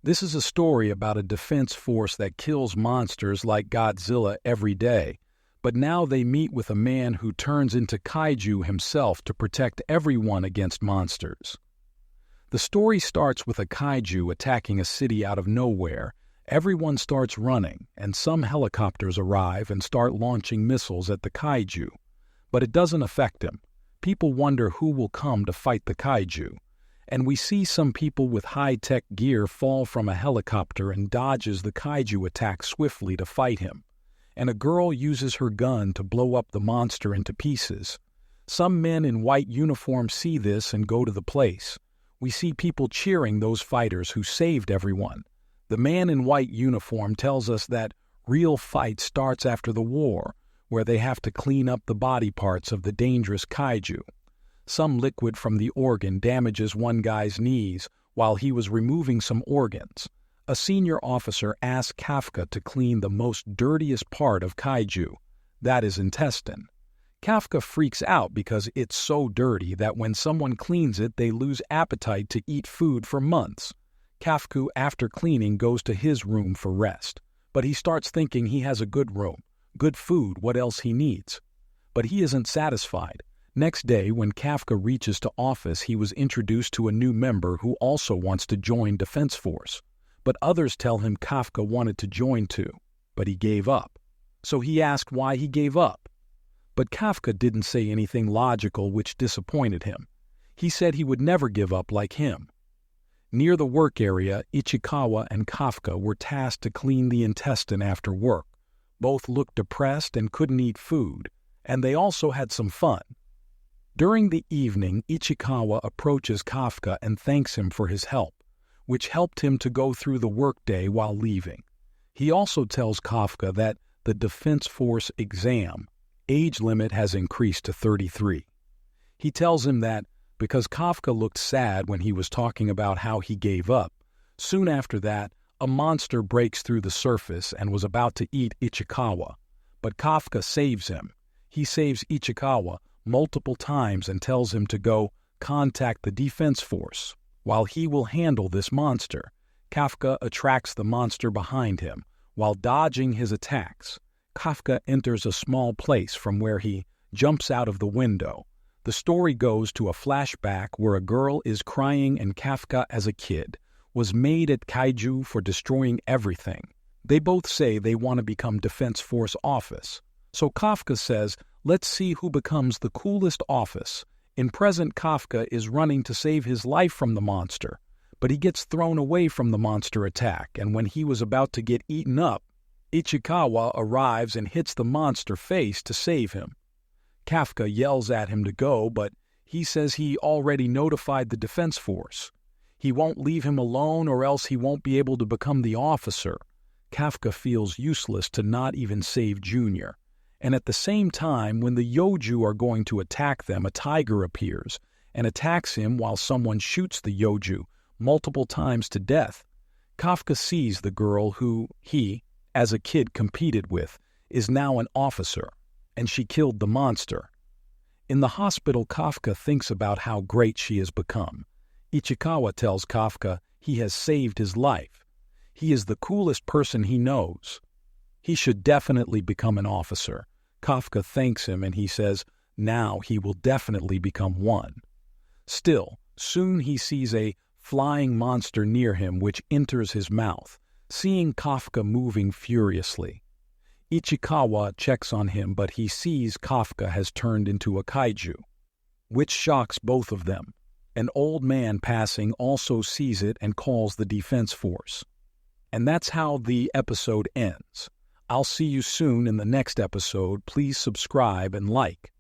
This is a story about a defense force that kills monsters like Godzilla every day, but now they meet with a man who turns into Kaiju himself to protect everyone against monsters. The story starts with a Kaiju attacking a city out of nowhere. Everyone starts running, and some helicopters arrive and start launching missiles at the Kaiju. But it doesn't affect him. People wonder who will come to fight the Kaiju. And we see some people with high-tech gear fall from a helicopter and dodges the Kaiju attack swiftly to fight him. And a girl uses her gun to blow up the monster into pieces. Some men in white uniforms see this and go to the place. We see people cheering those fighters who saved everyone. The man in white uniform tells us that real fight starts after the war, where they have to clean up the body parts of the dangerous Kaiju. Some liquid from the organ damages one guy's knees while he was removing some organs. A senior officer asks Kafka to clean the most dirtiest part of Kaiju, that is intestine. Kafka freaks out because it's so dirty that when someone cleans it, they lose appetite to eat food for months. Kafka, after cleaning, goes to his room for rest. But he starts thinking he has a good room, good food, what else he needs. But he isn't satisfied. Next day, when Kafka reaches to office, he was introduced to a new member who also wants to join Defense Force. But others tell him Kafka wanted to join too, but he gave up. So he asked why he gave up. But Kafka didn't say anything logical, which disappointed him. He said he would never give up like him. Near the work area, Ichikawa and Kafka were tasked to clean the intestine after work. Both looked depressed and couldn't eat food, and they also had some fun. During the evening, Ichikawa approaches Kafka and thanks him for his help, which helped him to go through the workday while leaving. He also tells Kafka that the Defense Force exam age limit has increased to 33. He tells him that because Kafka looked sad when he was talking about how he gave up, soon after that, a monster breaks through the surface and was about to eat Ichikawa. But Kafka saves him. He saves Ichikawa multiple times and tells him to go contact the Defense Force, while he will handle this monster. Kafka attracts the monster behind him. While dodging his attacks, Kafka enters a small place from where he jumps out of the window. The story goes to a flashback where a girl is crying and Kafka, as a kid, was made at Kaiju for destroying everything. They both say they want to become Defense Force office. So Kafka says, let's see who becomes the coolest office. In present, Kafka is running to save his life from the monster, but he gets thrown away from the monster attack, and when he was about to get eaten up, Ichikawa arrives and hits the monster face to save him. Kafka yells at him to go, but he says he already notified the Defense Force. He won't leave him alone or else he won't be able to become the officer. Kafka feels useless to not even save Junior. And at the same time, when the Yoju are going to attack them, a tiger appears and attacks him while someone shoots the Yoju multiple times to death. Kafka sees the girl who he, as a kid, competed with, is now an officer, and she killed the monster. In the hospital, Kafka thinks about how great she has become. Ichikawa tells Kafka he has saved his life. He is the coolest person he knows. He should definitely become an officer. Kafka thanks him and he says now he will definitely become one. Still, soon he sees a flying monster near him which enters his mouth, seeing Kafka moving furiously. Ichikawa checks on him, but he sees Kafka has turned into a Kaiju, which shocks both of them. An old man passing also sees it and calls the Defense Force. And that's how the episode ends. I'll see you soon in the next episode. Please subscribe and like.